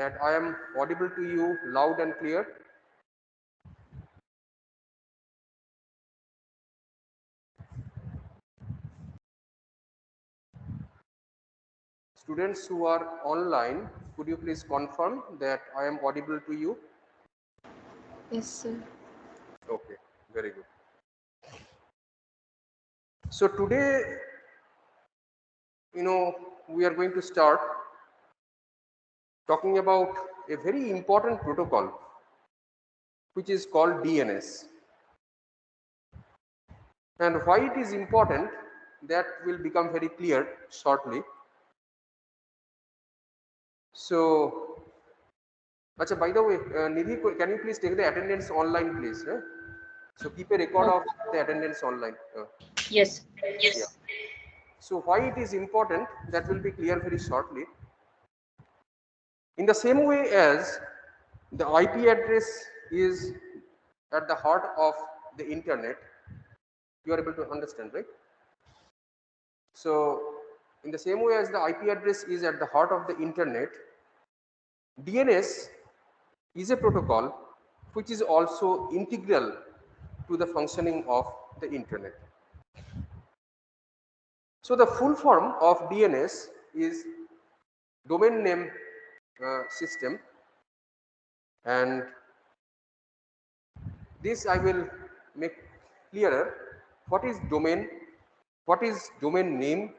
that I am audible to you loud and clear? Students who are online, could you please confirm that I am audible to you? Yes, sir. Okay, very good. So today, we are going to start talking about a very important protocol which is called DNS. And why it is important, that will become very clear shortly. So, Acha, by the way, Nidhi, can you please take the attendance online, please? So keep a record of Okay. the attendance online. Yes. Yeah. So why it is important, that will be clear very shortly. In the same way as the IP address is at the heart of the internet, you are able to understand, right? So in the same way as the IP address is at the heart of the internet, DNS is a protocol which is also integral to the functioning of the internet. So the full form of DNS is domain name system, and this I will make clearer. What is domain, what is domain name,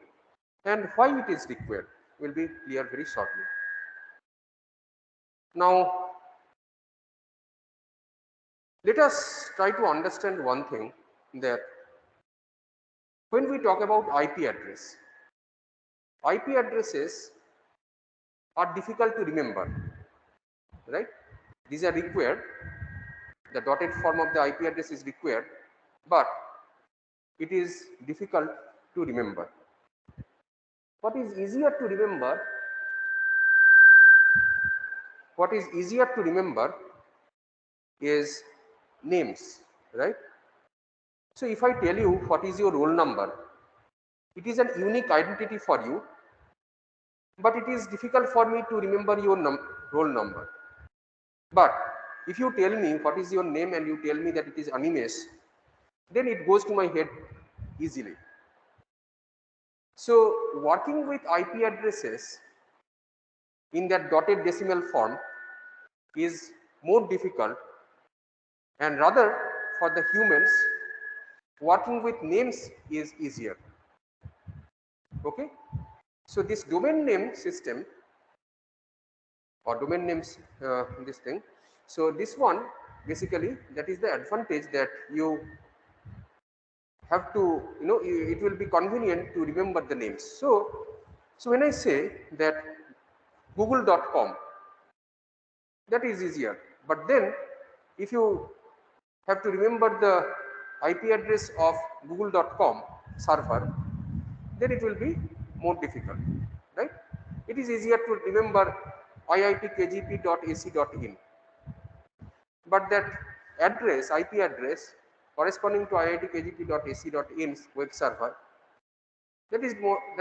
and why it is required will be clear very shortly. Now let us try to understand one thing, that when we talk about IP address, IP addresses are difficult to remember, right? These are required. The dotted form of the IP address is required, but it is difficult to remember. What is easier to remember? What is easier to remember is names, right? So if I tell you what is your roll number, it is an unique identity for you, but it is difficult for me to remember your roll number. But if you tell me what is your name and you tell me that it is Animesh, then it goes to my head easily. So working with IP addresses in that dotted decimal form is more difficult, and rather for the humans, working with names is easier. Okay, so this domain name system or domain names, this thing, so this one basically, that is the advantage, that you have to, it will be convenient to remember the names. So when I say that google.com, that is easier, but then if you have to remember the IP address of google.com server, then it will be more difficult, right? It is easier to remember iitkgp.ac.in, but that address, IP address corresponding to iitkgp.ac.in's web server, that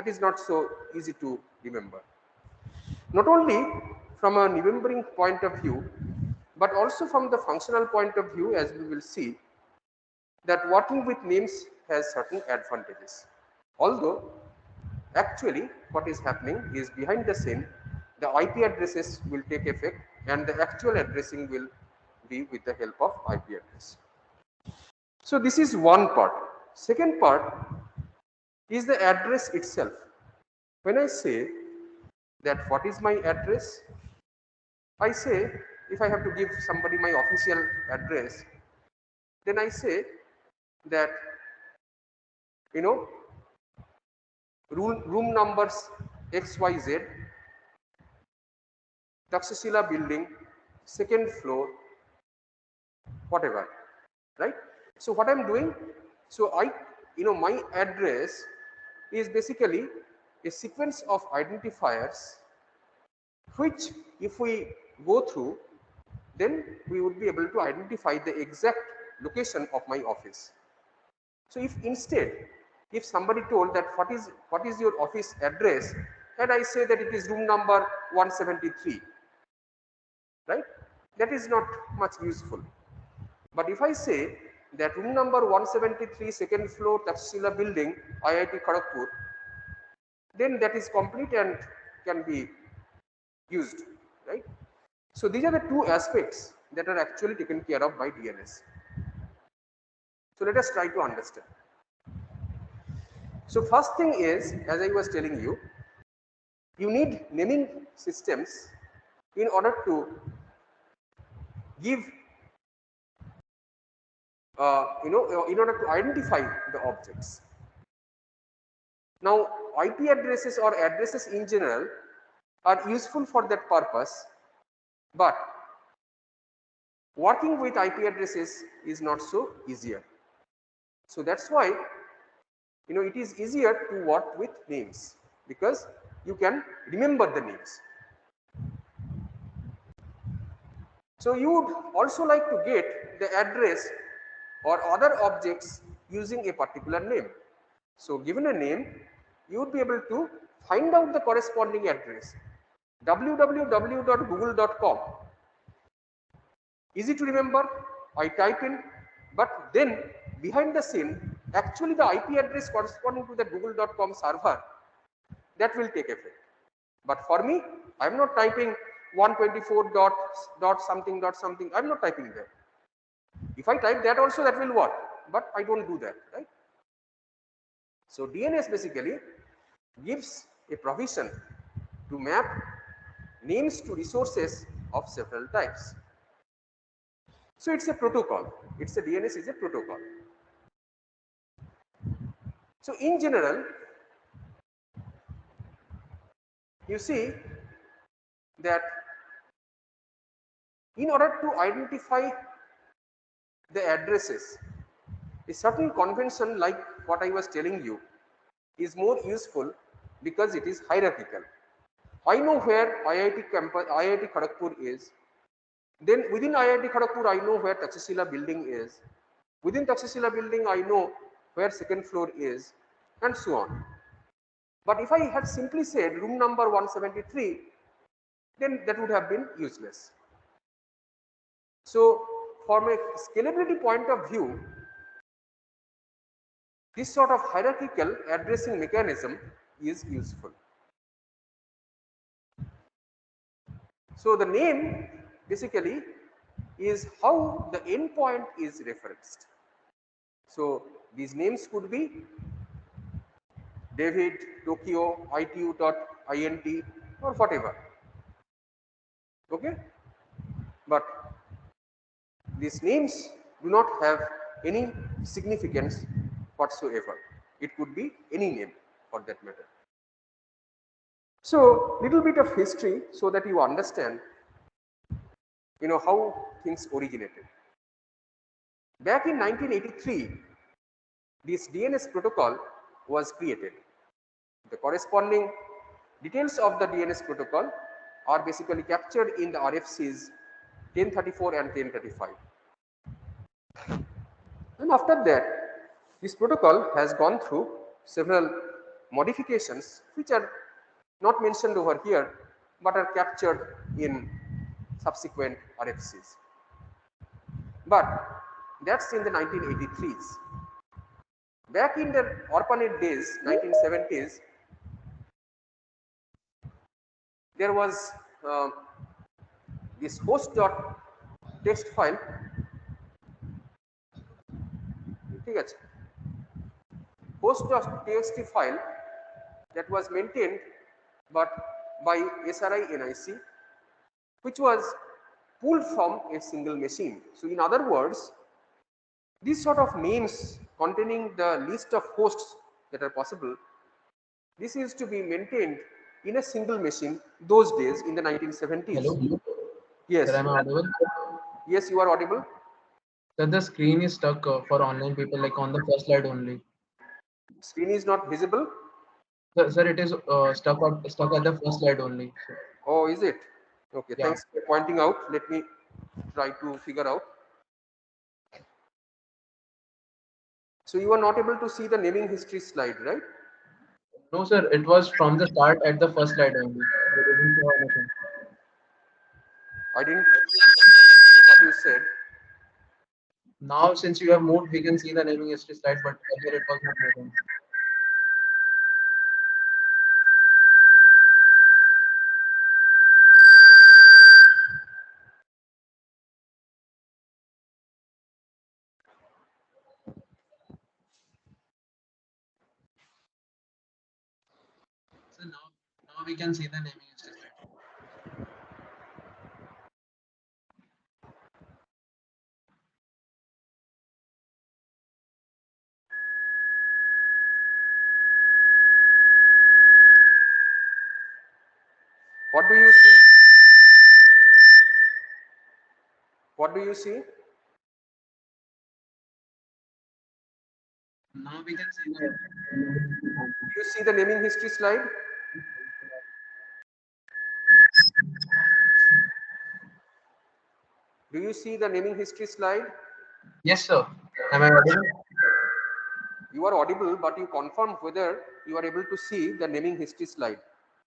is not so easy to remember. Not only from a remembering point of view, but also from the functional point of view, as we will see, that working with names has certain advantages. Although actually what is happening is, behind the scene, the IP addresses will take effect and the actual addressing will be with the help of IP address. So this is one part. Second part is the address itself. When I say that what is my address, I say, if I have to give somebody my official address, then I say that, you know, room numbers XYZ, Takshashila building, second floor, whatever, right? So what I'm doing, so my address is basically a sequence of identifiers, which if we go through, then we would be able to identify the exact location of my office. So if somebody told that what is your office address, and I say that it is room number 173, right? That is not much useful. But if I say that room number 173, second floor, Takshashila building, IIT Kharagpur, then that is complete and can be used, right? So these are the two aspects that are actually taken care of by DNS. So let us try to understand. So first thing is, as I was telling you, you need naming systems in order to give, in order to identify the objects. Now, IP addresses or addresses in general are useful for that purpose, but working with IP addresses is not so easier. So that's why it is easier to work with names because you can remember the names. So you would also like to get the address or other objects using a particular name. So given a name, you would be able to find out the corresponding address. www.google.com. Easy to remember, I type in, but then behind the scene, actually the IP address corresponding to the google.com server, that will take effect. But for me, I am not typing 124 dot something, I am not typing there. If I type that also, that will work, but I don't do that, right? So DNS basically gives a provision to map names to resources of several types. So it's a protocol. DNS is a protocol. So in general, you see that in order to identify the addresses, a certain convention like what I was telling you is more useful because it is hierarchical. I know where IIT campus, IIT Kharagpur is. Then within IIT Kharagpur, I know where Takshashila building is. Within Takshashila building, I know where second floor is, and so on. But if I had simply said room number 173, then that would have been useless. So from a scalability point of view, this sort of hierarchical addressing mechanism is useful. So the name basically is how the endpoint is referenced. So these names could be David, Tokyo, itu.int or whatever. Okay? But these names do not have any significance whatsoever. It could be any name for that matter. So little bit of history so that you understand how things originated. Back in 1983, this DNS protocol was created. The corresponding details of the DNS protocol are basically captured in the RFCs 1034 and 1035. And after that, this protocol has gone through several modifications which are not mentioned over here but are captured in subsequent RFCs. But that's in the 1983s. Back in the ARPANET days, 1970s, there was this host.txt file. Host.txt file that was maintained but by SRI NIC, which was pulled from a single machine. So in other words, these sort of names containing the list of hosts that are possible, this is to be maintained in a single machine those days in the 1970s. Hello? Yes. Sir, am I audible? Yes, you are audible. Sir, the screen is stuck for online people, like on the first slide only. Screen is not visible. Sir, it is stuck at the first slide only. So, Oh, is it? Okay, yeah. thanks for pointing out. Let me try to figure out. So you are not able to see the naming history slide, right? No, sir, it was from the start at the first slide only. We didn't show anything. I didn't understand what you said. Now, since you have moved, we can see the naming history slide, but earlier it was not moving. So now we can see the naming history slide. What do you see? What do you see? Now we can see the. You see the naming history slide? Do you see the naming history slide? Yes, sir. Am I audible? You are audible, but you confirm whether you are able to see the naming history slide.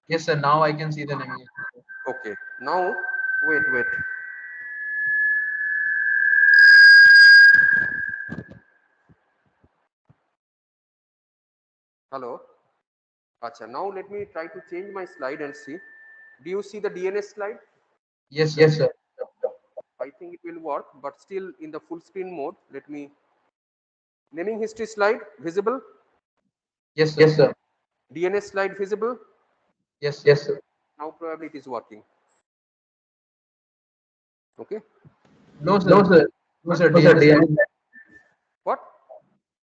Yes, sir. Now I can see the naming history slide. Okay. Now, wait. Hello. Acha. Now let me try to change my slide and see. Do you see the DNS slide? Yes, sir. Yes, sir. I think it will work, but still in the full screen mode. Let me. Naming history slide visible. Yes, sir. Yes, sir. DNS slide visible. Yes, yes, sir. Now probably it is working. Okay. No, sir. No, sir. No, sir. What?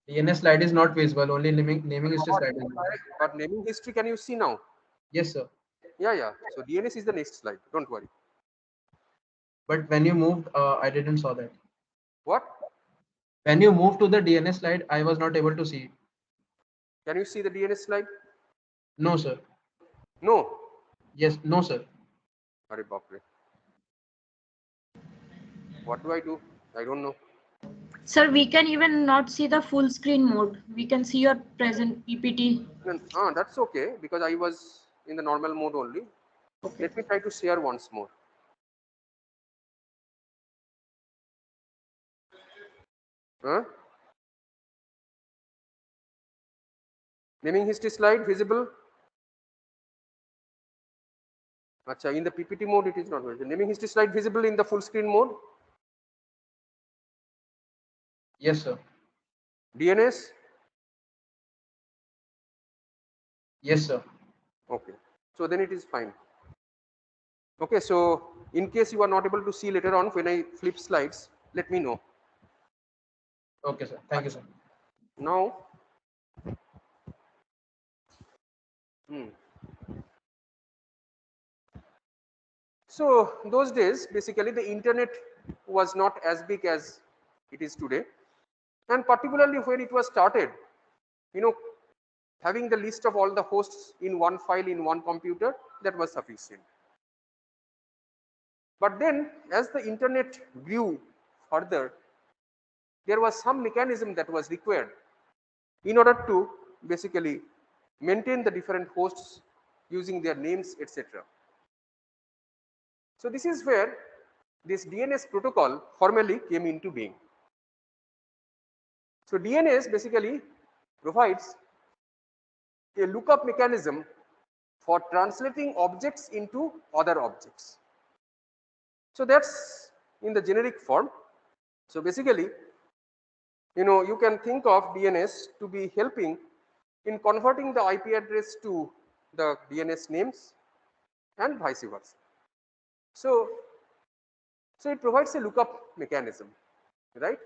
DNS slide is not visible. Only naming history slide is visible. But naming history, can you see now? Yes, sir. Yeah. So DNS is the next slide. Don't worry. But when you moved, I didn't saw that. What? When you moved to the DNS slide, I was not able to see it. Can you see the DNS slide? No, sir. No. Yes, no, sir. Arey bapre. What do I do? I don't know. Sir, we can even not see the full screen mode. We can see your present PPT. That's okay because I was in the normal mode only. Okay. Let me try to share once more. Huh? Naming history slide visible. Acha, in the PPT mode it is not visible. Naming history slide visible in the full screen mode. Yes, sir. DNS. Yes, sir. Okay. So then it is fine. Okay. So in case you are not able to see later on when I flip slides, let me know. Okay, sir. Thank you, sir. Now. So those days, basically the internet was not as big as it is today. And particularly when it was started, you know, having the list of all the hosts in one file in one computer, that was sufficient. But then as the internet grew further, there was some mechanism that was required in order to basically maintain the different hosts using their names, etc. So this is where this DNS protocol formally came into being. So DNS basically provides a lookup mechanism for translating objects into other objects. So that's in the generic form. So basically, you can think of DNS to be helping in converting the IP address to the DNS names and vice versa. So it provides a lookup mechanism, right?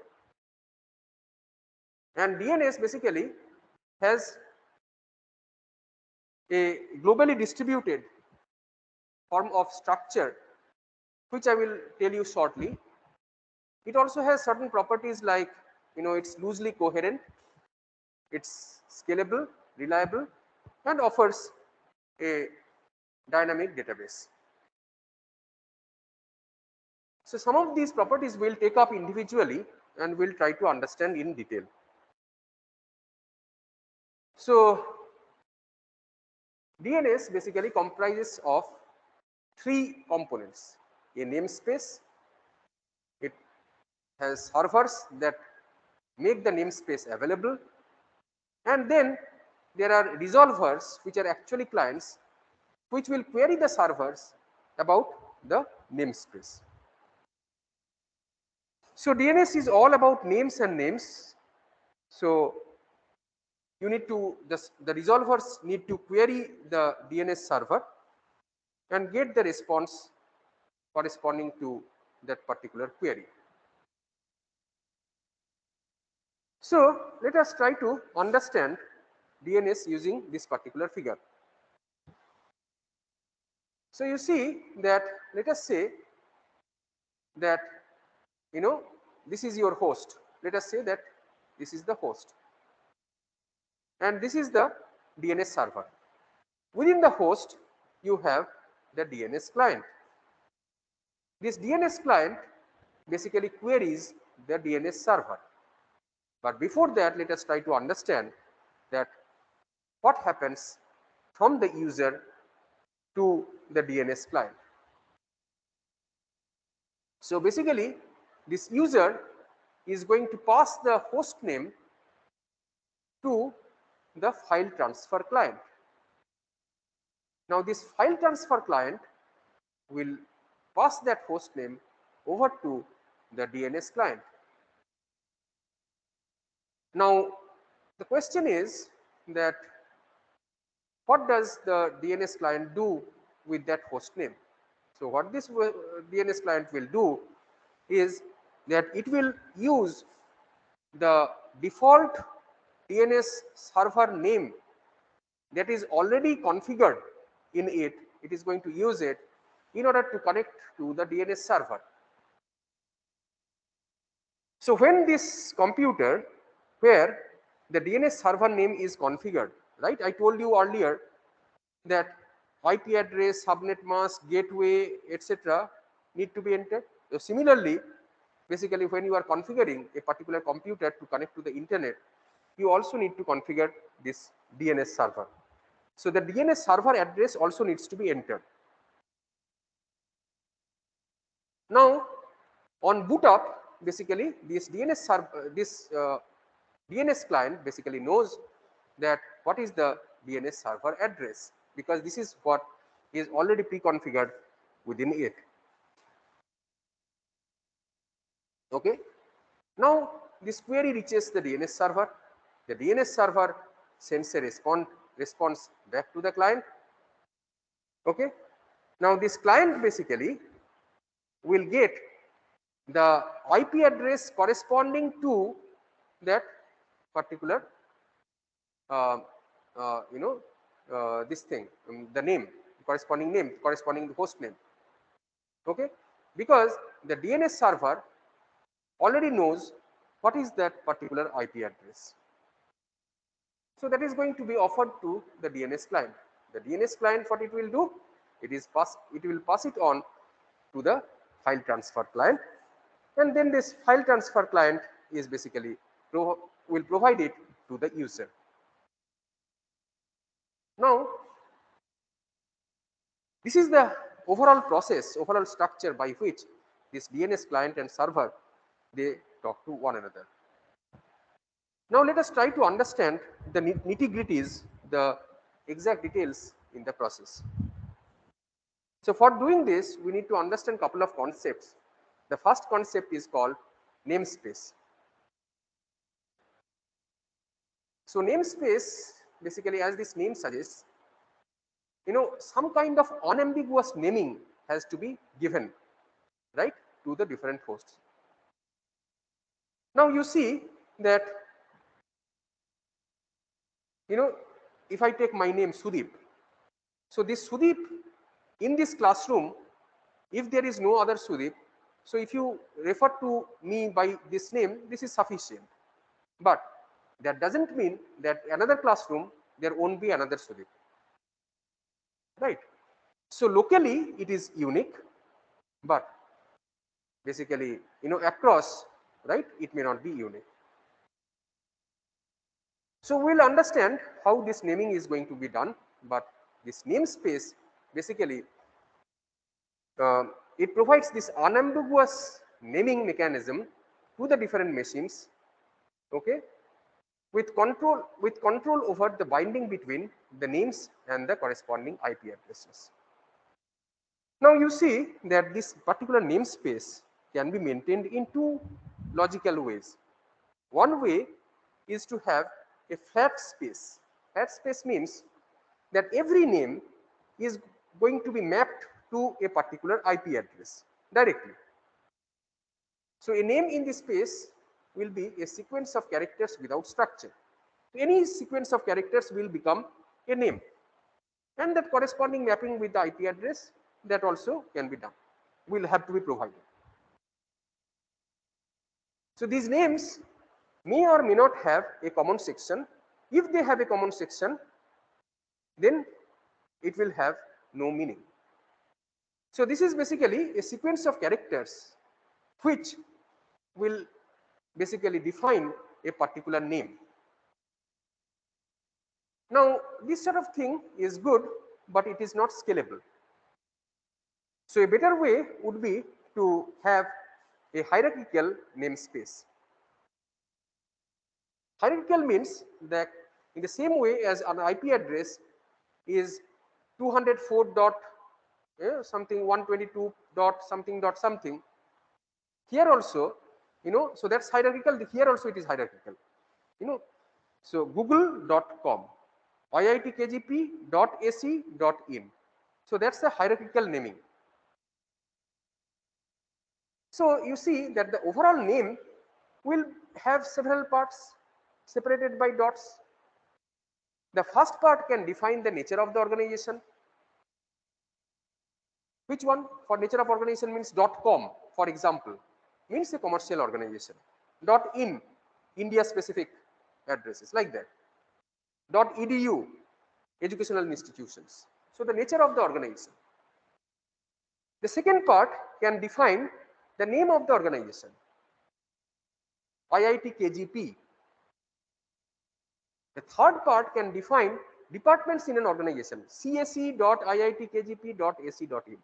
And DNS basically has a globally distributed form of structure, which I will tell you shortly. It also has certain properties like, it's loosely coherent, it's scalable, reliable, and offers a dynamic database. So some of these properties we'll take up individually and we'll try to understand in detail. So DNS basically comprises of three components. a namespace. It has servers that make the namespace available, and then there are resolvers which are actually clients which will query the servers about the namespace. So DNS is all about names and names. So you need to the resolvers need to query the DNS server and get the response corresponding to that particular query. So let us try to understand DNS using this particular figure. So you see that, let us say that, this is your host. Let us say that this is the host and this is the DNS server. Within the host you have the DNS client. This DNS client basically queries the DNS server. But before that, let us try to understand that what happens from the user to the DNS client. So basically, this user is going to pass the host name to the file transfer client. Now this file transfer client will pass that host name over to the DNS client. Now the question is that what does the DNS client do with that host name? So what this DNS client will do is that it will use the default DNS server name that is already configured in it. It is going to use it in order to connect to the DNS server. So when this computer where the DNS server name is configured, right? I told you earlier that IP address, subnet mask, gateway, etc. need to be entered. So similarly, basically when you are configuring a particular computer to connect to the internet, you also need to configure this DNS server. So the DNS server address also needs to be entered. Now on boot up, basically this DNS server, DNS client basically knows that what is the DNS server address, because this is what is already pre-configured within it. Okay. Now this query reaches the DNS server. The DNS server sends a response back to the client. Okay. Now this client basically will get the IP address corresponding to that particular this thing, the name, corresponding to host name. Okay, because the DNS server already knows what is that particular IP address. So that is going to be offered to the DNS client. The DNS client, what it will do? It will pass it on to the file transfer client, and then this file transfer client is basically will provide it to the user. Now this is the overall process, overall structure by which this DNS client and server, they talk to one another. Now let us try to understand the nitty-gritties, the exact details in the process. So for doing this, we need to understand a couple of concepts. The first concept is called namespace. So namespace, basically, as this name suggests, some kind of unambiguous naming has to be given, right, to the different hosts. Now you see that, if I take my name Sudeep, so this Sudeep in this classroom, if there is no other Sudeep, so if you refer to me by this name, this is sufficient. But that doesn't mean that another classroom there won't be another Sudeep, right? So locally it is unique, but basically across, right, it may not be unique. So we'll understand how this naming is going to be done, but this namespace basically it provides this unambiguous naming mechanism to the different machines, okay, with control over the binding between the names and the corresponding IP addresses. Now you see that this particular namespace can be maintained in two logical ways. One way is to have a flat space. Flat space means that every name is going to be mapped to a particular IP address directly. So a name in this space will be a sequence of characters without structure. Any sequence of characters will become a name, and that corresponding mapping with the IP address, that also can be done, will have to be provided. So these names may or may not have a common section. If they have a common section, then it will have no meaning. So this is basically a sequence of characters which will basically define a particular name. Now this sort of thing is good, but it is not scalable. So a better way would be to have a hierarchical namespace. Hierarchical means that in the same way as an IP address is 204 dot something 122 dot something, here also, so that's hierarchical. Here also it is hierarchical, so google.com, iitkgp.ac.in, so that's the hierarchical naming. So you see that the overall name will have several parts separated by dots. The first part can define the nature of the organization. Which one? For nature of organization means .com, for example, means a commercial organization. .in, India specific addresses, like that. .edu, educational institutions. So the nature of the organization. The second part can define the name of the organization. IIT KGP. The third part can define departments in an organization. CSE.iitkgp.ac.in.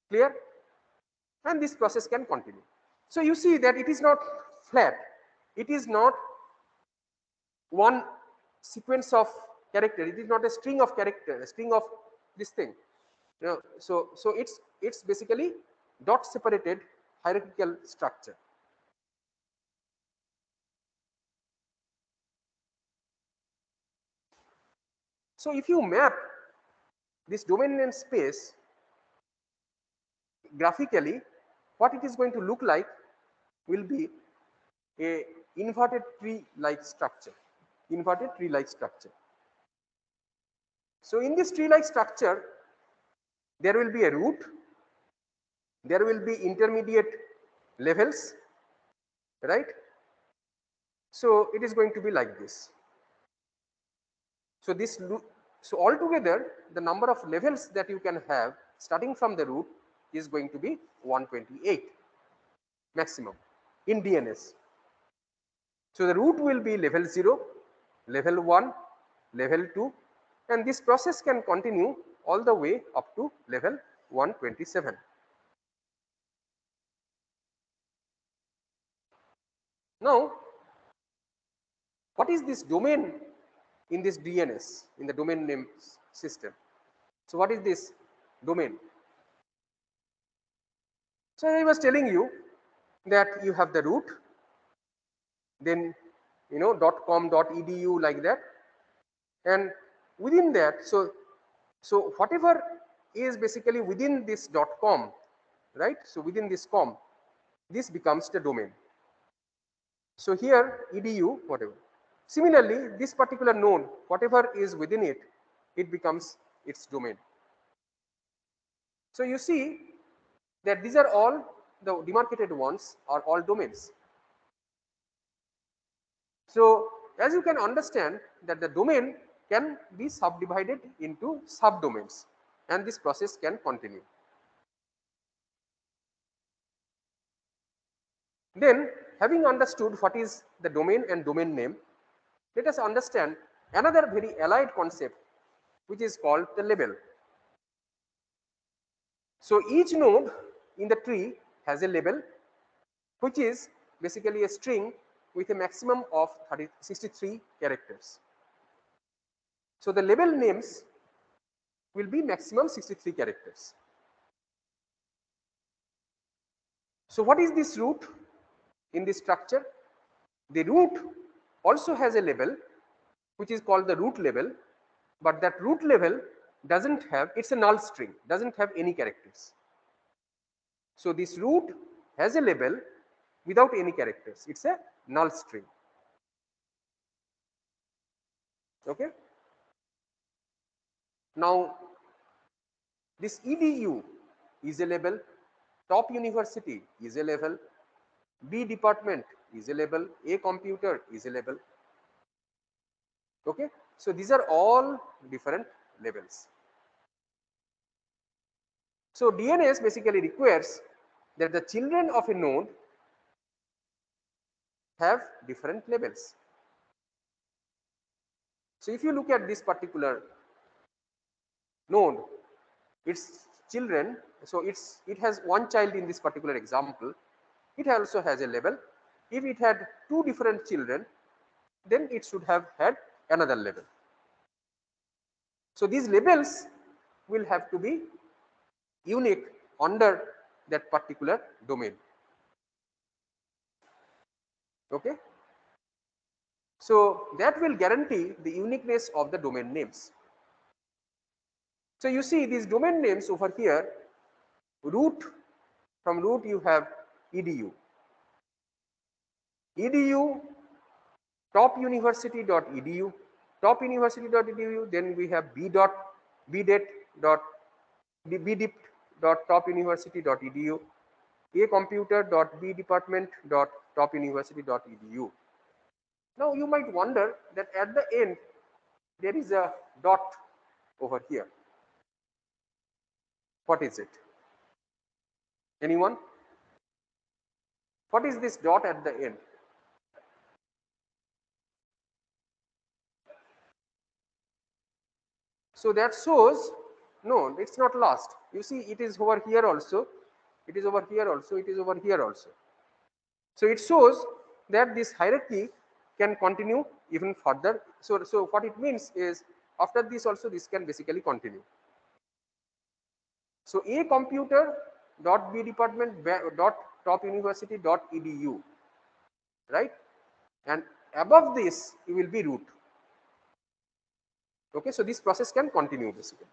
Clear? And this process can continue. So you see that it is not flat. It is not one sequence of character. It is not a string of character, a string of this thing. So it's basically dot separated hierarchical structure. So if you map this domain name space graphically, what it is going to look like will be a inverted tree like structure. Inverted tree like structure. So in this tree like structure, there will be a root, there will be intermediate levels, right? So it is going to be like this. So so altogether the number of levels that you can have starting from the root is going to be 128 maximum in DNS. So the root will be level 0, level 1, level 2, and this process can continue all the way up to level 127. Now, what is this domain in this DNS, in the domain name system? So what is this domain? So I was telling you that you have the root, then .com, .edu, like that, and within that, so whatever is basically within this .com, right? So within this com, this becomes the domain. So here edu, whatever. Similarly, this particular node, whatever is within it, it becomes its domain. So you see that these are all the demarcated ones are all domains. So as you can understand that the domain can be subdivided into subdomains, and this process can continue. Then, having understood what is the domain and domain name, let us understand another very allied concept which is called the label. So each node in the tree has a label, which is basically a string with a maximum of 63 characters. So the label names will be maximum 63 characters. So what is this root in this structure? The root also has a label which is called the root label, but that root label doesn't have, it's a null string, doesn't have any characters. So this root has a label without any characters, it's a null string. Okay. Now this edu is a label, top university is a label, B department is a label, A computer is a label. Okay. So these are all different labels. So DNS basically requires that the children of a node have different labels. So if you look at this particular node, its children, so it has one child in this particular example, it also has a label. If it had two different children, then it should have had another label. So these labels will have to be unique under that particular domain. Okay. So that will guarantee the uniqueness of the domain names. So you see these domain names over here, root, from root you have edu, edu topuniversity.edu, topuniversity.edu, then we have bdip.topuniversity.edu, acomputer.bdepartment.topuniversity.edu. Now you might wonder that at the end there is a dot over here. What is it? Anyone? What is this dot at the end? So that shows, no, it's not lost. You see, it is over here also, it is over here also, it is over here also. So it shows that this hierarchy can continue even further. So what it means is after this also this can basically continue. So a computer dot b department dot top university dot edu, right? And above this it will be root. Okay, so this process can continue basically.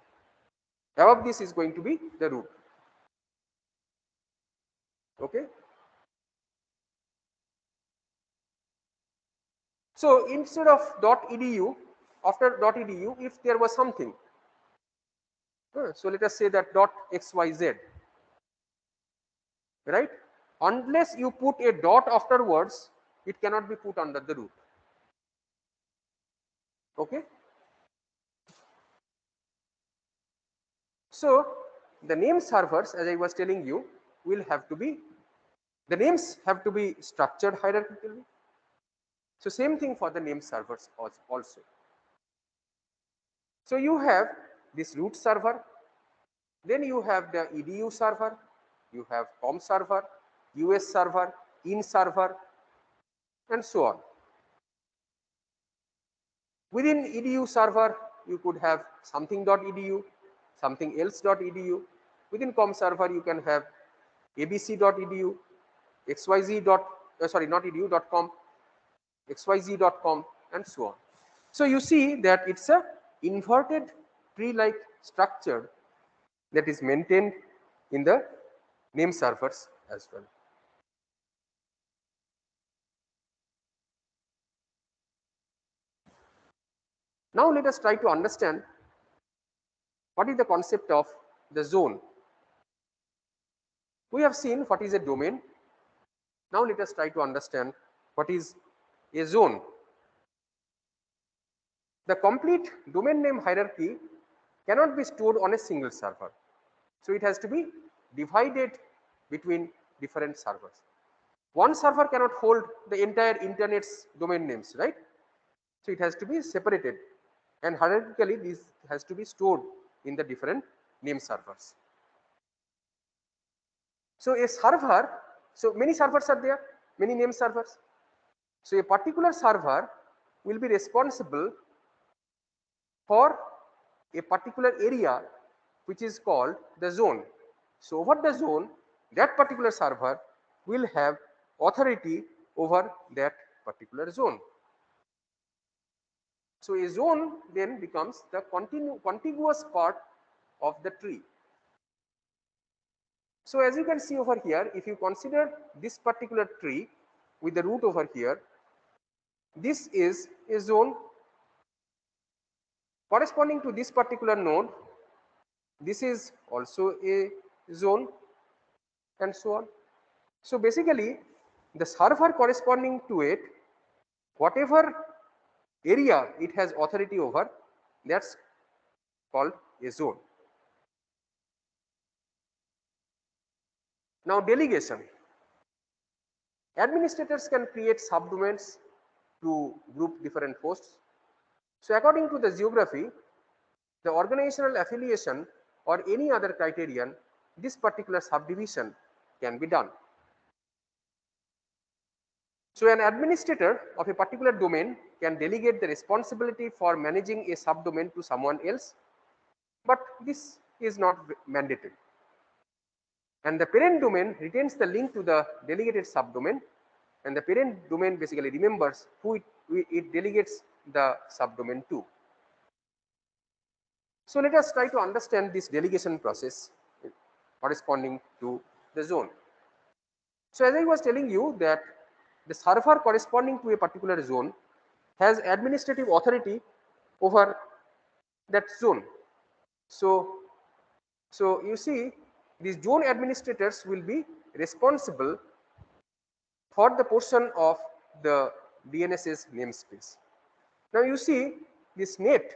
Above this is going to be the root. Okay. So instead of .edu, after .edu, if there was something, so let us say that .xyz, right? Unless you put a dot afterwards, it cannot be put under the root. Okay. So the name servers, as I was telling you, will have to be, the names have to be structured hierarchically. So same thing for the name servers also. So you have this root server, then you have the edu server, you have com server, US server, in server, and so on. Within edu server, you could have something.edu, something else.edu. Within com server, you can have abc.edu, xyz. Sorry, not edu.com, xyz.com, and so on. So you see that it's a inverted tree-like structure that is maintained in the name servers as well. Now let us try to understand what is the concept of the zone. We have seen what is a domain. Now let us try to understand what is a zone. The complete domain name hierarchy cannot be stored on a single server. So it has to be divided between different servers. One server cannot hold the entire internet's domain names, right? So it has to be separated, and hierarchically this has to be stored in the different name servers. So a server, so many servers are there, many name servers. So a particular server will be responsible for a particular area which is called the zone. So over the zone, that particular server will have authority over that particular zone. So a zone then becomes the contiguous part of the tree. So as you can see over here, if you consider this particular tree with the root over here, this is a zone corresponding to this particular node. This is also a zone and so on. So basically the server corresponding to it, whatever area it has authority over, that's called a zone. Now delegation. Administrators can create subdomains to group different hosts. So according to the geography, the organizational affiliation or any other criterion, this particular subdivision can be done. So an administrator of a particular domain can delegate the responsibility for managing a subdomain to someone else, but this is not mandatory. And the parent domain retains the link to the delegated subdomain, and the parent domain basically remembers who it delegates the subdomain to. So let us try to understand this delegation process corresponding to the zone. So as I was telling you that the server corresponding to a particular zone has administrative authority over that zone. So you see these zone administrators will be responsible for the portion of the DNS's namespace. Now you see this net,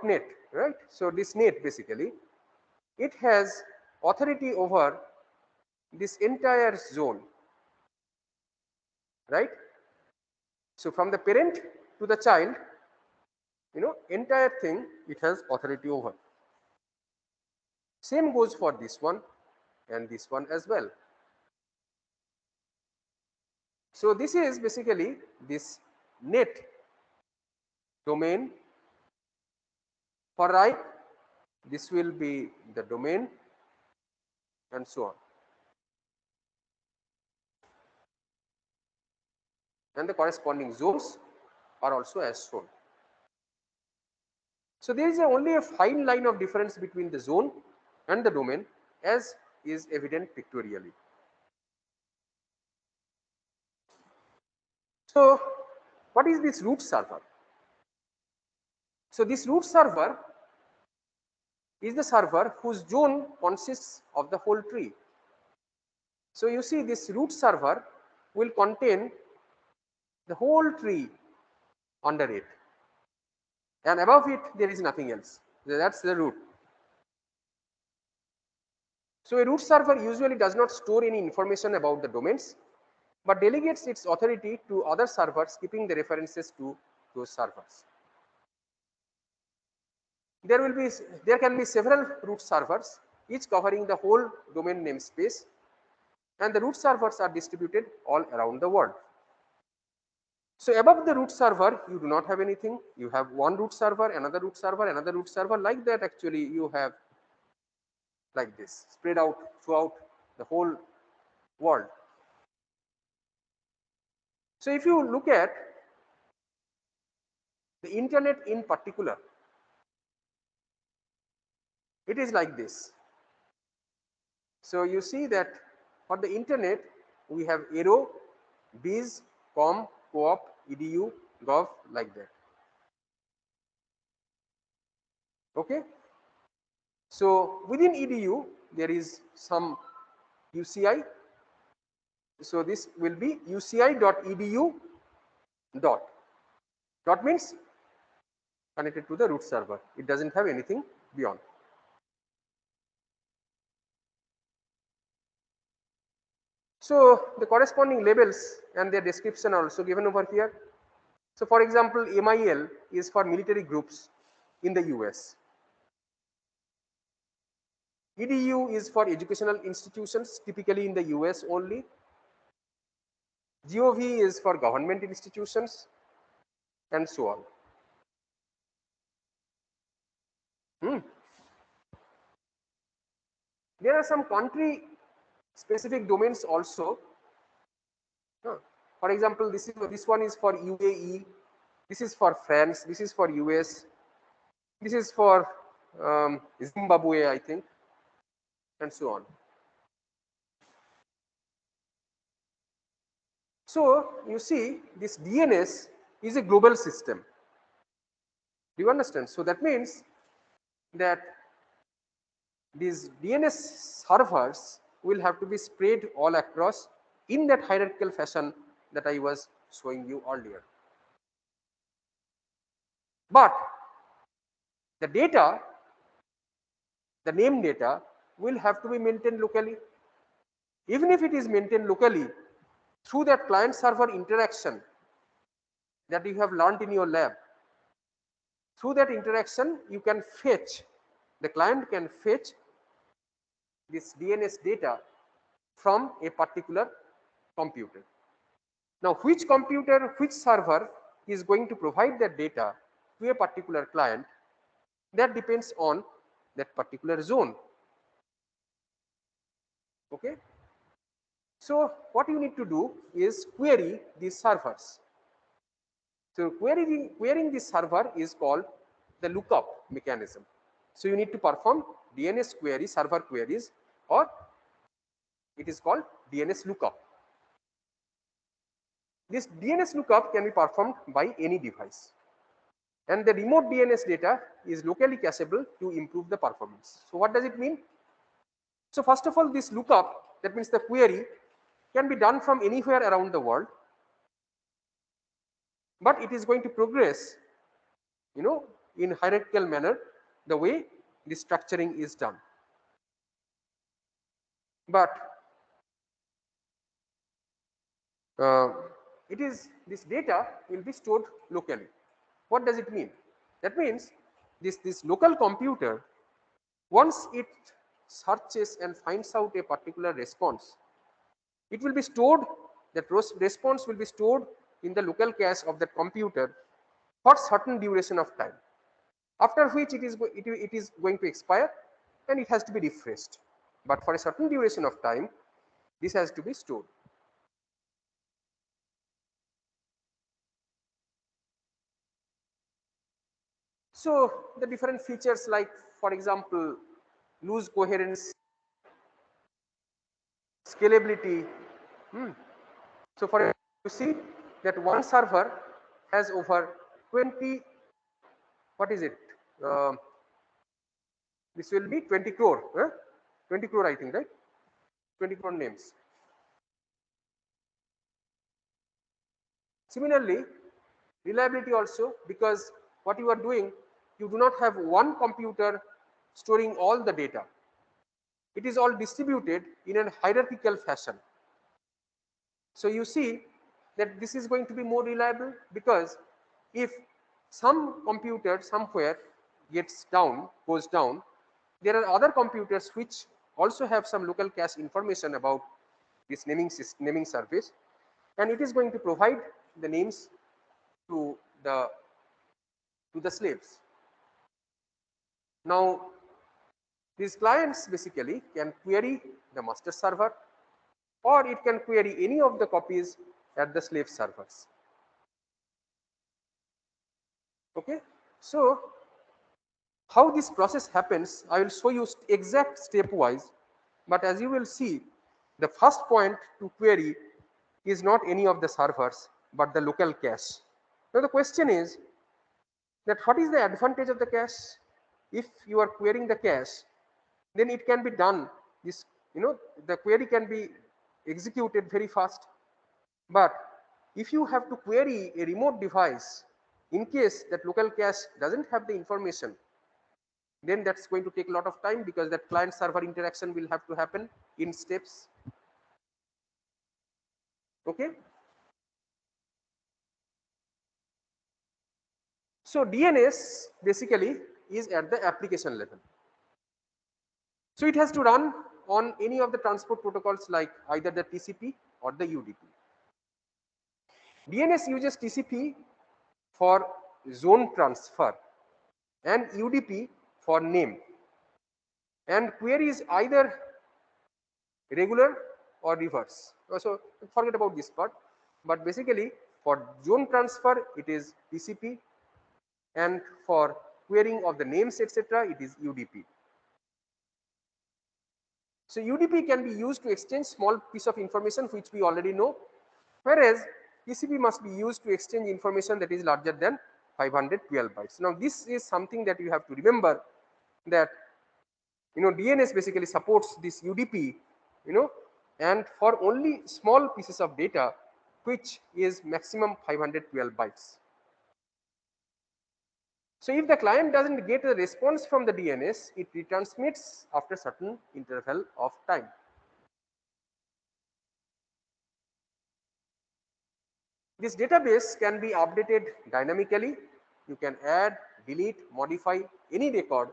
.net, right? So this net basically, it has authority over this entire zone, right? So from the parent to the child, entire thing it has authority over. Same goes for this one and this one as well. So this is basically this net domain. For write, this will be the domain and so on. And the corresponding zones are also as shown. So there is only a fine line of difference between the zone and the domain, as is evident pictorially. So what is this root server? So this root server is the server whose zone consists of the whole tree. So you see this root server will contain the whole tree under it, and above it there is nothing else. That's the root. So a root server usually does not store any information about the domains, but delegates its authority to other servers, keeping the references to those servers. There can be several root servers, each covering the whole domain namespace, and the root servers are distributed all around the world. So above the root server, you do not have anything. You have one root server, another root server, another root server. Like that, actually, you have like this, spread out throughout the whole world. So if you look at the internet in particular, it is like this. So you see that for the internet, we have Aero, Biz, Com, Co-op, Edu, Gov, like that. Okay. So within Edu, there is some UCI. So this will be uci.edu dot. Dot means connected to the root server. It doesn't have anything beyond. So the corresponding labels and their description are also given over here. So for example, MIL is for military groups in the US. EDU is for educational institutions, typically in the US only. GOV is for government institutions, and so on. Hmm. There are some country specific domains also. For example, this one is for UAE, this is for France, this is for US, this is for Zimbabwe, I think, and so on. So you see, this DNS is a global system. Do you understand? So that means that these DNS servers will have to be spread all across in that hierarchical fashion that I was showing you earlier. But the data, the name data, will have to be maintained locally. Even if it is maintained locally, through that client server interaction that you have learned in your lab, through that interaction you can fetch, the client can fetch this DNS data from a particular computer. Now which computer, which server is going to provide that data to a particular client, that depends on that particular zone. Okay. So what you need to do is query these servers. So querying this server is called the lookup mechanism. So you need to perform DNS query, server queries, or it is called DNS lookup. This DNS lookup can be performed by any device, and the remote DNS data is locally cacheable to improve the performance. So what does it mean? So first of all, this lookup, that means the query, can be done from anywhere around the world, but it is going to progress, in hierarchical manner, the way the structuring is done. But uh, this data will be stored locally. What does it mean? That means this local computer, once it searches and finds out a particular response, it will be stored, that response will be stored in the local cache of that computer for certain duration of time, after which it is going to expire and it has to be refreshed. But for a certain duration of time, this has to be stored. So the different features, like for example, loose coherence, scalability. So for you see that one server has over 20, what is it? This will be 20 crore, 20 crore I think, right? 20 crore names. Similarly, reliability also, because what you are doing, you do not have one computer storing all the data. It is all distributed in a hierarchical fashion. So you see that this is going to be more reliable, because if some computer somewhere goes down, there are other computers which also have some local cache information about this naming service, and it is going to provide the names to the slaves. Now these clients basically can query the master server, or it can query any of the copies at the slave servers. Okay. So how this process happens, I will show you exact stepwise, but as you will see, the first point to query is not any of the servers but the local cache. Now the question is that what is the advantage of the cache? If you are querying the cache, then it can be done, this, the query can be executed very fast. But if you have to query a remote device, in case that local cache doesn't have the information, then that's going to take a lot of time, because that client server interaction will have to happen in steps. Okay. So DNS basically is at the application level. So it has to run on any of the transport protocols like either the TCP or the UDP. DNS uses TCP for zone transfer and UDP for name, and query is either regular or reverse. So forget about this part, but basically for zone transfer it is TCP, and for querying of the names etc. it is UDP. So UDP can be used to exchange small piece of information which we already know, whereas TCP must be used to exchange information that is larger than 512 bytes. Now this is something that you have to remember, that DNS basically supports this UDP, and for only small pieces of data which is maximum 512 bytes. So if the client doesn't get a response from the DNS, it retransmits after certain interval of time. This database can be updated dynamically. You can add, delete, modify any record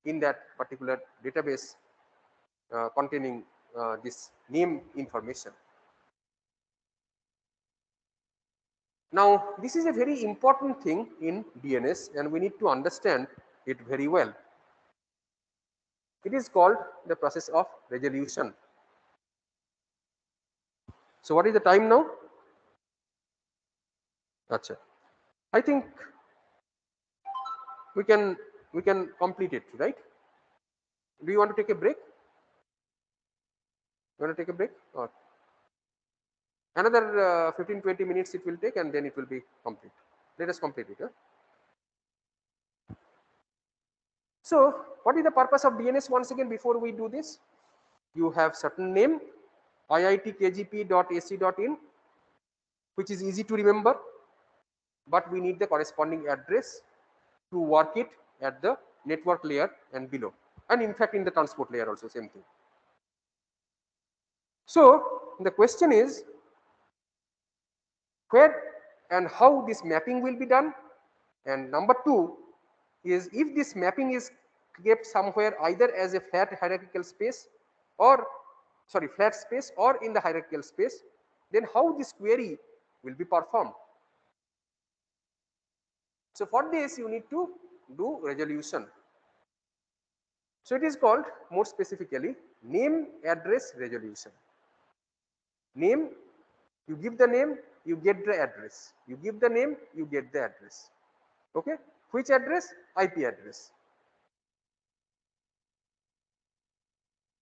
in that particular database containing this name information. Now, this is a very important thing in DNS and we need to understand it very well. It is called the process of resolution. So, what is the time now? Achha. I think we can complete it, right? Do you want to take a break? You want to take a break? Or another 15-20 minutes it will take and then it will be complete. Let us complete it. Huh? So, what is the purpose of DNS once again before we do this? You have certain name iitkgp.ac.in, which is easy to remember, but we need the corresponding address to work it at the network layer and below, and in fact in the transport layer also same thing. So the question is where and how this mapping will be done, and number two is if this mapping is kept somewhere either as a flat hierarchical space or flat space or in the hierarchical space, then how this query will be performed. So for this you need to do resolution. So it is called more specifically name address resolution. Name, you give the name, you get the address. You give the name, you get the address. Okay, which address? IP address.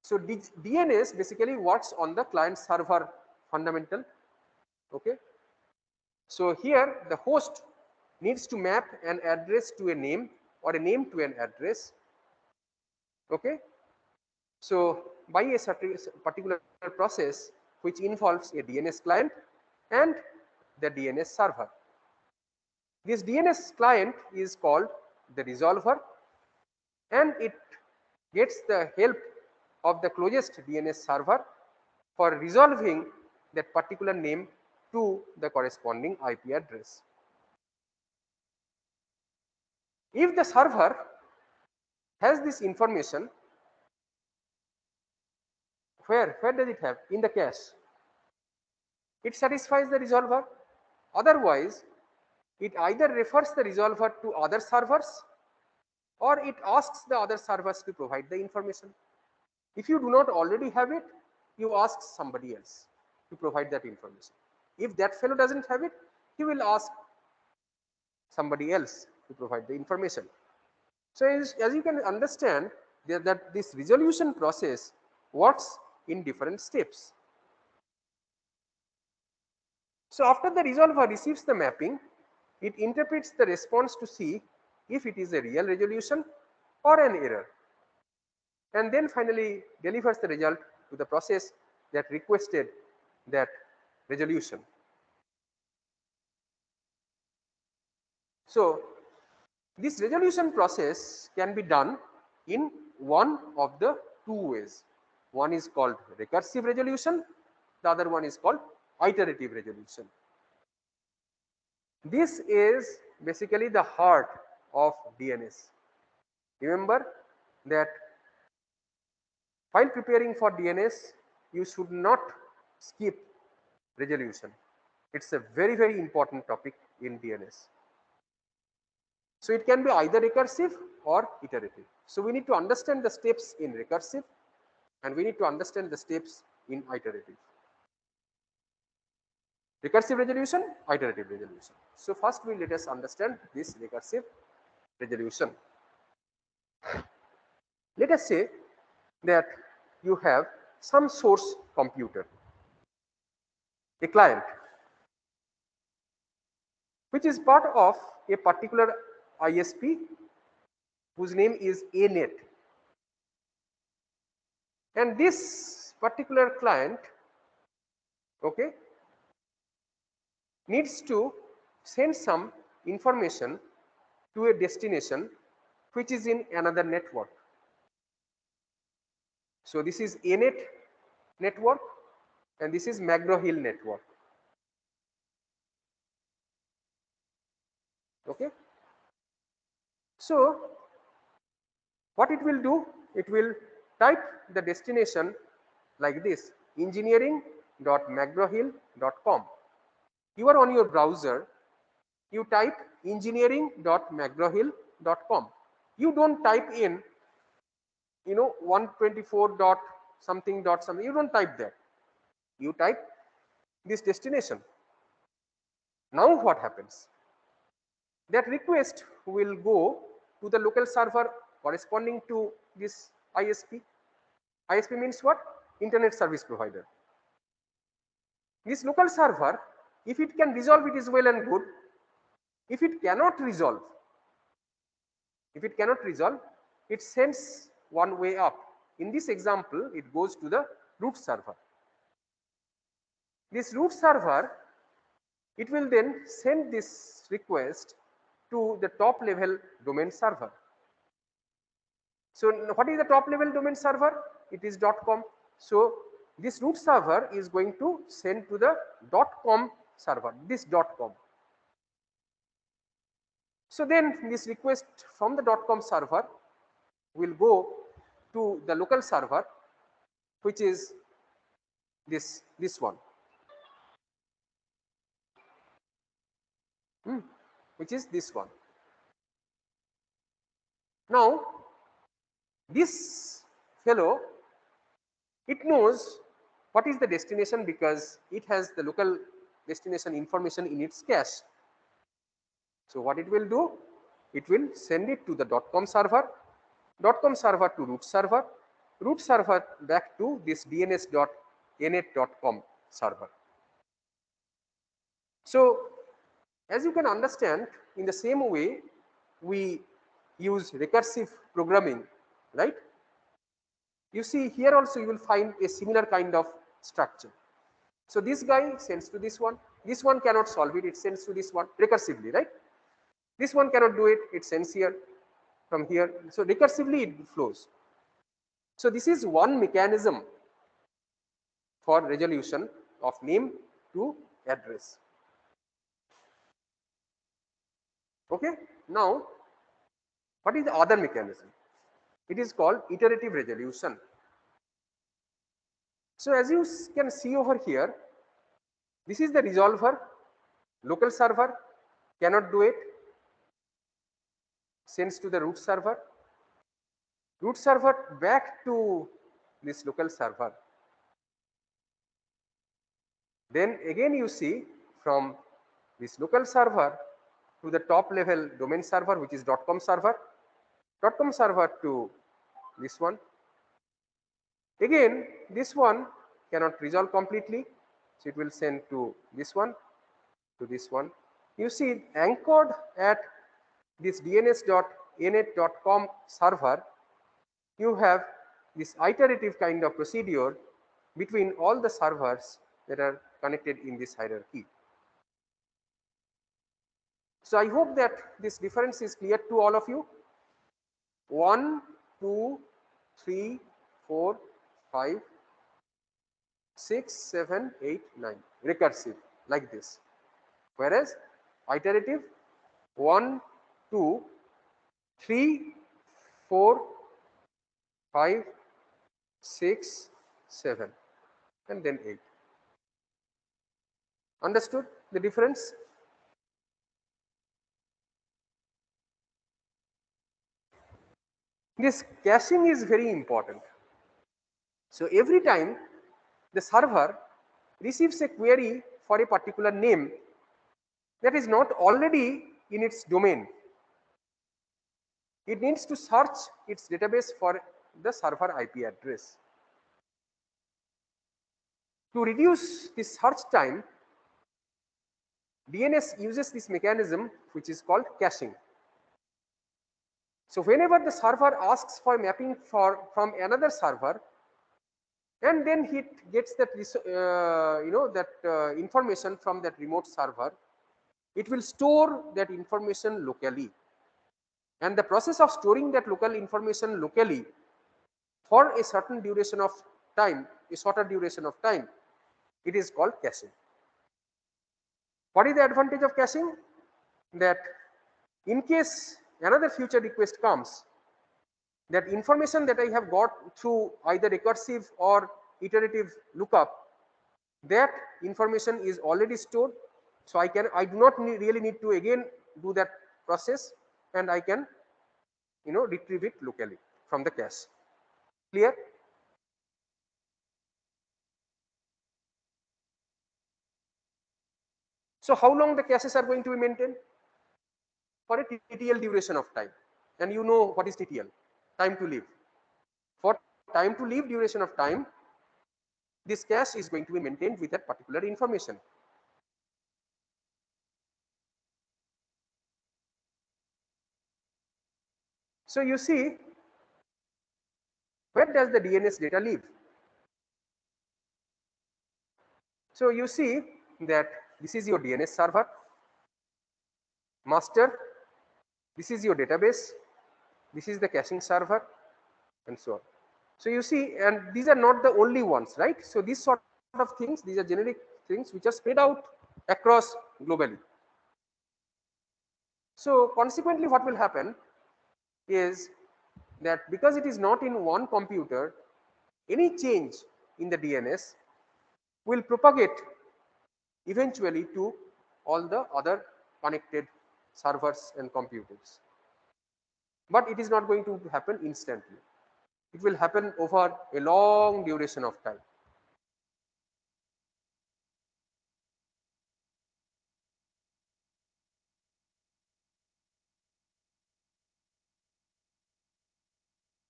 So DNS basically works on the client server fundamental. Okay, so here the host needs to map an address to a name or a name to an address. Okay, so by a certain particular process which involves a DNS client and the DNS server. This DNS client is called the resolver and it gets the help of the closest DNS server for resolving that particular name to the corresponding IP address. If the server has this information, where does it have? In the cache. It satisfies the resolver. Otherwise, it either refers the resolver to other servers or it asks the other servers to provide the information. If you do not already have it, you ask somebody else to provide that information. If that fellow doesn't have it, he will ask somebody else to provide the information. So as you can understand that this resolution process works in different steps. So after the resolver receives the mapping, it interprets the response to see if it is a real resolution or an error, and then finally delivers the result to the process that requested that resolution. So this resolution process can be done in one of the two ways. One is called recursive resolution, the other one is called iterative resolution. This is basically the heart of DNS. Remember that While preparing for DNS, you should not skip resolution. It's a very, very important topic in DNS. So it can be either recursive or iterative. So we need to understand the steps in recursive and we need to understand the steps in iterative. Recursive resolution, iterative resolution. So first let us understand this recursive resolution. Let us say that you have some source computer, a client, which is part of a particular ISP whose name is ANET. And this particular client, okay, needs to send some information to a destination which is in another network. So this is ANET network and this is McGraw-Hill network. Okay. So what it will do? It will type the destination like this: engineering.mcgrawhill.com. You are on your browser, you type engineering.mcgrawhill.com. You don't type in 124 dot something, you don't type that. You type this destination. Now what happens? That request will go to the local server corresponding to this ISP. ISP means what? Internet service provider. This local server, if it can resolve, it is well and good. If it cannot resolve, it sends one way up. In this example, it goes to the root server. This root server, it will then send this request to the top level domain server. So what is the top level domain server? It is .com. So this root server is going to send to the .com server, this .com. So then this request from the .com server will go to the local server, which is this one, which is this one. Now this fellow, it knows what is the destination because it has the local destination information in its cache. So what it will do? It will send it to the .com server to root server back to this dns.anet.com server. So as you can understand, in the same way we use recursive programming, right? You see here also you will find a similar kind of structure. So this guy sends to this one cannot solve it, it sends to this one recursively, right? This one cannot do it, it sends here from here. So recursively it flows. So this is one mechanism for resolution of name to address. Okay. Now what is the other mechanism? It is called iterative resolution. So as you can see over here, this is the resolver, local server cannot do it, sends to the root server back to this local server. Then again you see from this local server to the top level domain server, which is .com server to this one. Again this one cannot resolve completely, so it will send to this one, to this one. You see anchored at this dns.anet.com server, you have this iterative kind of procedure between all the servers that are connected in this hierarchy. So I hope that this difference is clear to all of you. 1, 2, 3, 4, 5, 6, 7, 8, 9 recursive like this, whereas iterative 1, 2, 3, 4, 5, 6, 7, and then 8. Understood the difference? This caching is very important. So every time the server receives a query for a particular name that is not already in its domain, it needs to search its database for the server IP address. To reduce this search time, DNS uses this mechanism which is called caching. So whenever the server asks for mapping from another server, and then it gets that information from that remote server, it will store that information locally. And the process of storing that local information locally for a certain duration of time, a shorter duration of time, it is called caching. What is the advantage of caching? That in case another future request comes, that information that I have got through either recursive or iterative lookup, that information is already stored. So I do not really need to again do that process, and I can retrieve it locally from the cache. Clear? So how long the caches are going to be maintained? For a TTL duration of time. And you know what is TTL? Time to live. For time to live duration of time, this cache is going to be maintained with that particular information. So you see, where does the DNS data live? So you see that this is your DNS server, master, this is your database, this is the caching server, and so on. So you see, and these are not the only ones, right? So these sort of things, these are generic things which are spread out across globally. So consequently, what will happen is that because it is not in one computer, any change in the DNS will propagate eventually to all the other connected servers and computers. But it is not going to happen instantly. It will happen over a long duration of time.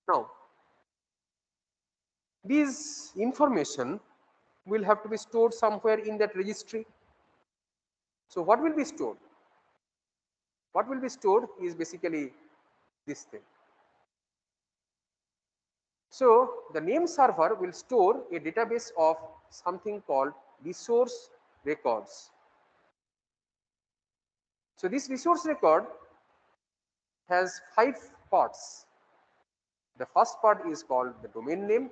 Now, this information will have to be stored somewhere in that registry. So what will be stored? What will be stored is basically this thing. So the name server will store a database of something called resource records. So this resource record has 5 parts. The first part is called the domain name.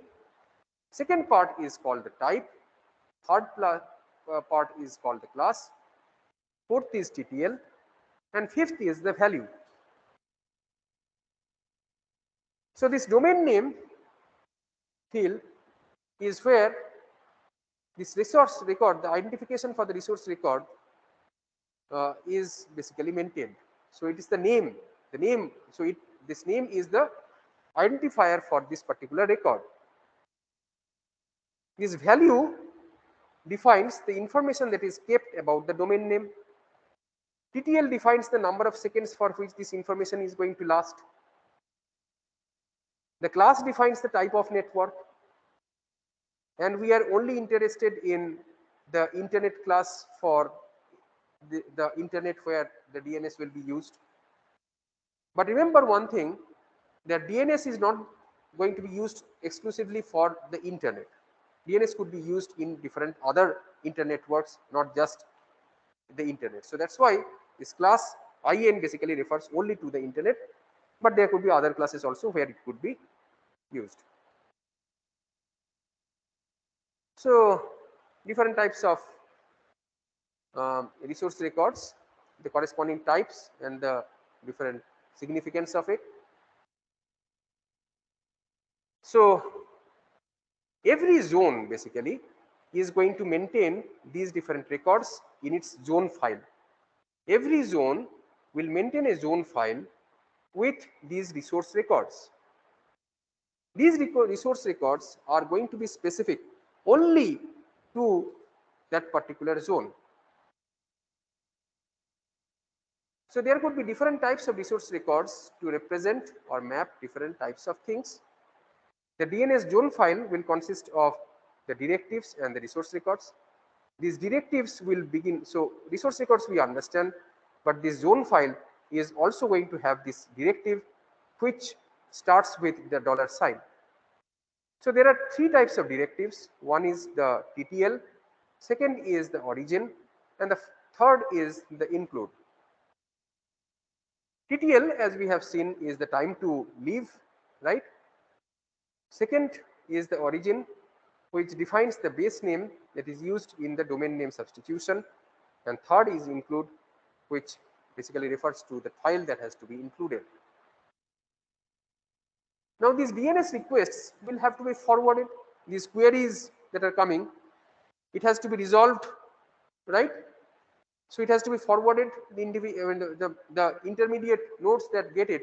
Second part is called the type. Third part is called the class. Fourth is TTL. And fifth is the value. So this domain name field is where this resource record, the identification for the resource record is basically maintained. So it is the name. So this name is the identifier for this particular record. This value defines the information that is kept about the domain name. TTL defines the number of seconds for which this information is going to last. The class defines the type of network, and we are only interested in the internet class for the internet where the DNS will be used. But remember one thing, that DNS is not going to be used exclusively for the internet. DNS could be used in different other internet networks, not just the internet. So that's why this class IN basically refers only to the internet, but there could be other classes also where it could be used. So different types of resource records, the corresponding types and the different significance of it. So Every zone basically is going to maintain these different records in its zone file. Every zone will maintain a zone file with these resource records. These resource records are going to be specific only to that particular zone. So there could be different types of resource records to represent or map different types of things. The DNS zone file will consist of the directives and the resource records. These directives will begin, so resource records we understand, but this zone file is also going to have this directive which starts with the $sign. So there are three types of directives. One is the TTL, second is the origin, and the third is the include. TTL, as we have seen, is the time to leave, right? Second is the origin, which defines the base name that is used in the domain name substitution, and third is include, which basically refers to the file that has to be included. Now these DNS requests will have to be forwarded. These queries that are coming, it has to be resolved, right? So it has to be forwarded. The intermediate nodes that get it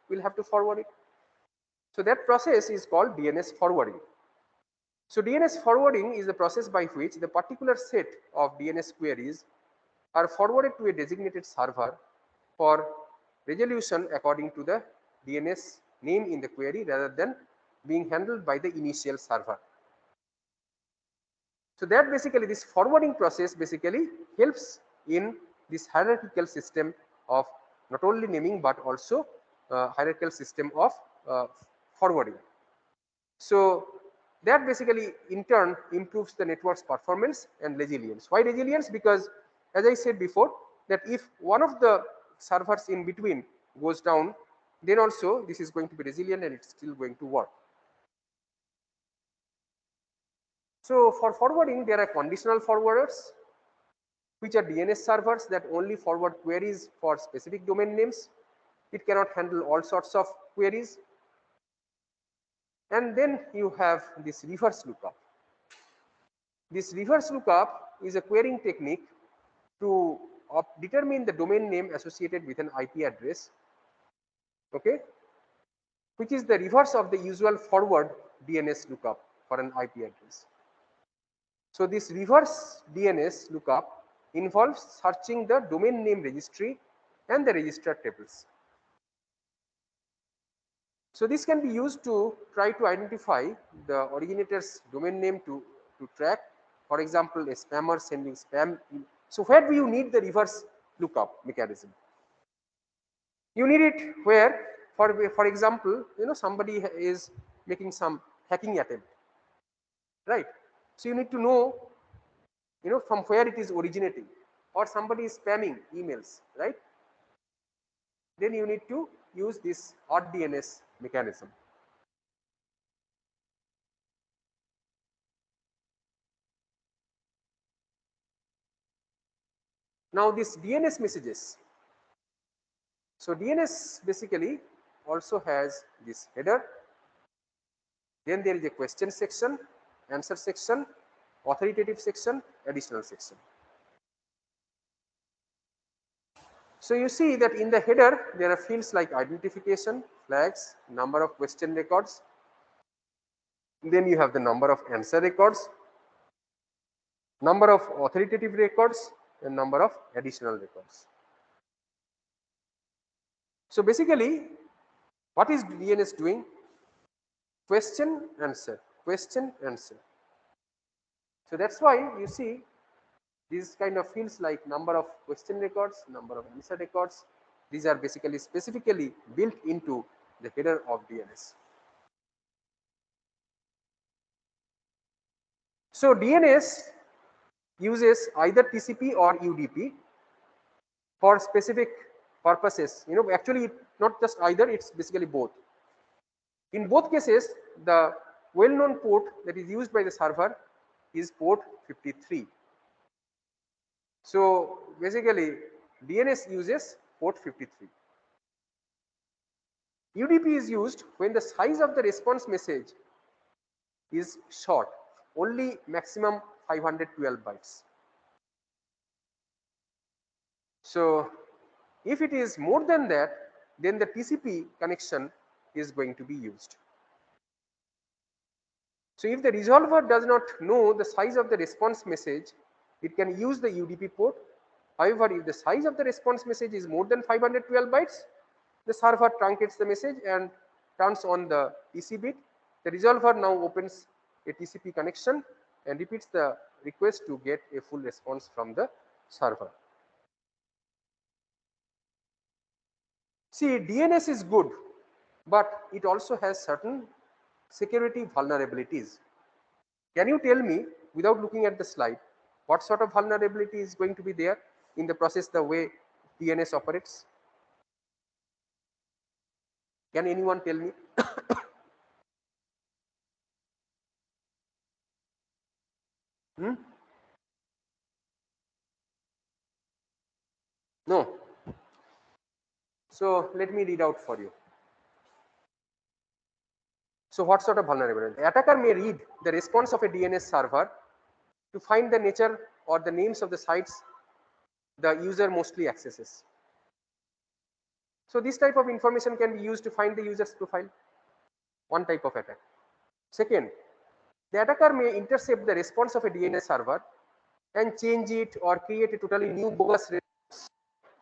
will have to forward it. So that process is called DNS forwarding. So DNS forwarding is the process by which the particular set of DNS queries are forwarded to a designated server for resolution according to the DNS name in the query rather than being handled by the initial server. So that basically this forwarding process basically helps in this hierarchical system of not only naming but also hierarchical system of forwarding. So that basically in turn improves the network's performance and resilience. Why resilience? Because as I said before, that if one of the servers in between goes down, then also this is going to be resilient and it's still going to work. So for forwarding, there are conditional forwarders, which are DNS servers that only forward queries for specific domain names. It cannot handle all sorts of queries. And then you have this reverse lookup. This reverse lookup is a querying technique to determine the domain name associated with an IP address, okay, which is the reverse of the usual forward DNS lookup for an IP address. So this reverse DNS lookup involves searching the domain name registry and the registrar tables. So this can be used to try to identify the originator's domain name to track, for example, a spammer sending spam. So where do you need the reverse lookup mechanism? You need it where, for example, somebody is making some hacking attempt, right? So you need to know, from where it is originating, or somebody is spamming emails, right? Then you need to use this RDNS mechanism. Now this DNS messages. So DNS basically also has this header. Then there is a question section, answer section, authoritative section, additional section. So you see that in the header there are fields like identification, flags, number of question records. Then you have the number of answer records, number of authoritative records, and number of additional records. So basically, what is DNS doing? Question, answer, question, answer. So that's why you see these kind of fields like number of question records, number of answer records. These are basically specifically built into the header of DNS. So DNS uses either TCP or UDP for specific purposes. Actually not just either, it's basically both. In both cases, the well-known port that is used by the server is port 53. So basically DNS uses port 53. UDP is used when the size of the response message is short, only maximum 512 bytes. So if it is more than that, then the TCP connection is going to be used. So if the resolver does not know the size of the response message, it can use the UDP port. However, if the size of the response message is more than 512 bytes, the server truncates the message and turns on the TC bit. The resolver now opens a TCP connection and repeats the request to get a full response from the server. See, DNS is good, but it also has certain security vulnerabilities. Can you tell me, without looking at the slide, what sort of vulnerability is going to be there in the process, the way DNS operates? Can anyone tell me? Hmm? No. So let me read out for you. So what sort of vulnerability? The attacker may read the response of a DNS server to find the nature or the names of the sites the user mostly accesses. So this type of information can be used to find the user's profile. One type of attack. Second, the attacker may intercept the response of a DNS server and change it or create a totally new bogus response.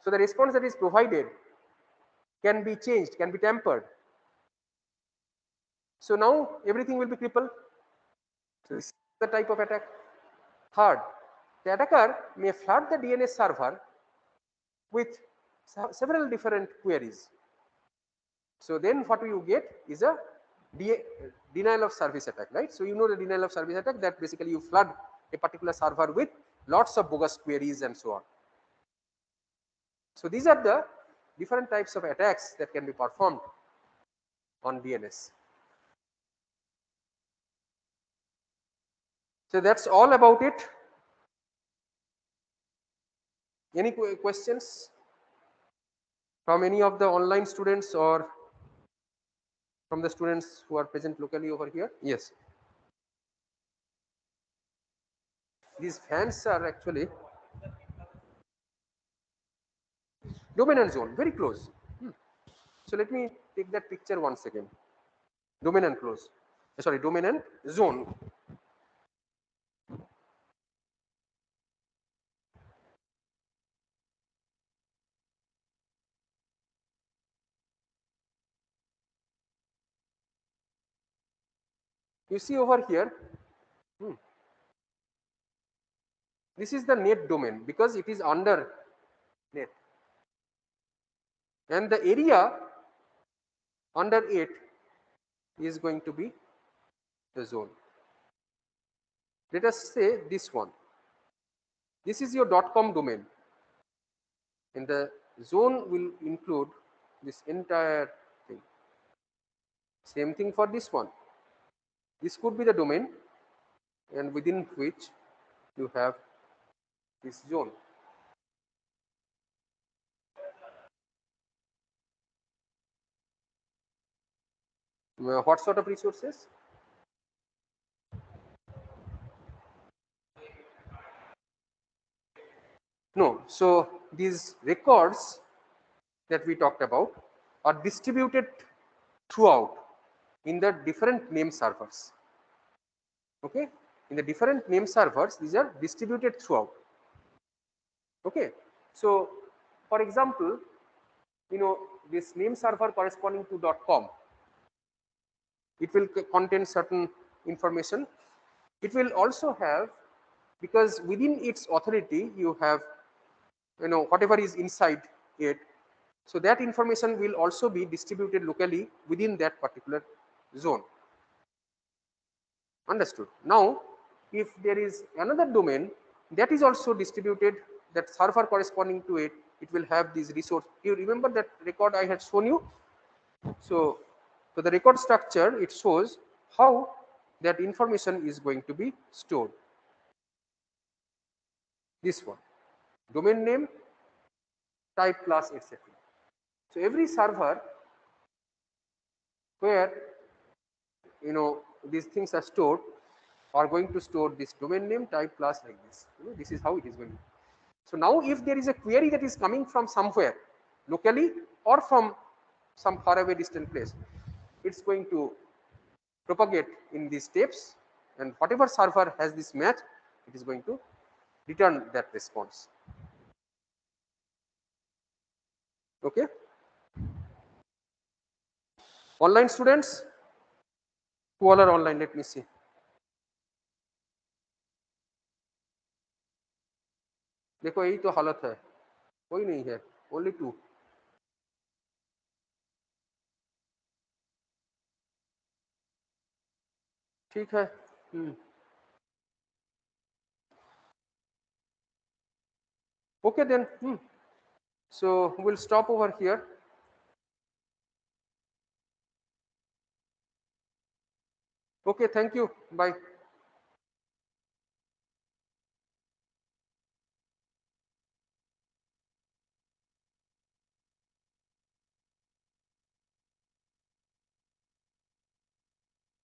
So the response that is provided can be changed, can be tampered. So now everything will be crippled. So this is the type of attack. Third, the attacker may flood the DNS server with several different queries. So then what you get is a denial of service attack, right? So you know the denial of service attack, that basically you flood a particular server with lots of bogus queries and so on. So these are the different types of attacks that can be performed on DNS. So that's all about it. Any questions from any of the online students or from the students who are present locally over here? Yes. These fans are actually domain and zone, very close. So let me take that picture once again. Domain and close. Sorry, domain and zone. You see over here, this is the net domain because it is under net. And the area under it is going to be the zone. Let us say this one. This is your .com domain. And the zone will include this entire thing. Same thing for this one. This could be the domain and within which you have this zone. What sort of resources? No. So these records that we talked about are distributed throughout in the different name servers. Okay, in the different name servers, these are distributed throughout. Okay, so for example, you know, this name server corresponding to .com, it will contain certain information. It will also have, because within its authority you have, you know, whatever is inside it, so that information will also be distributed locally within that particular zone. Understood? Now if there is another domain that is also distributed, that server corresponding to it, it will have these resources. You remember that record I had shown you? So the record structure, it shows how that information is going to be stored. This one, domain name, type, class, etc. So every server where, you know, these things are stored, are going to store this domain name type plus like this. This is how it is going. So now if there is a query that is coming from somewhere locally or from some faraway distant place, it's going to propagate in these steps, and whatever server has this match, it is going to return that response. Okay. Online students, who all are online? Let me see. देखो यही तो हालत है, कोई नहीं है, only 2. ठीक है. Okay then. So we'll stop over here. Okay, thank you. Bye.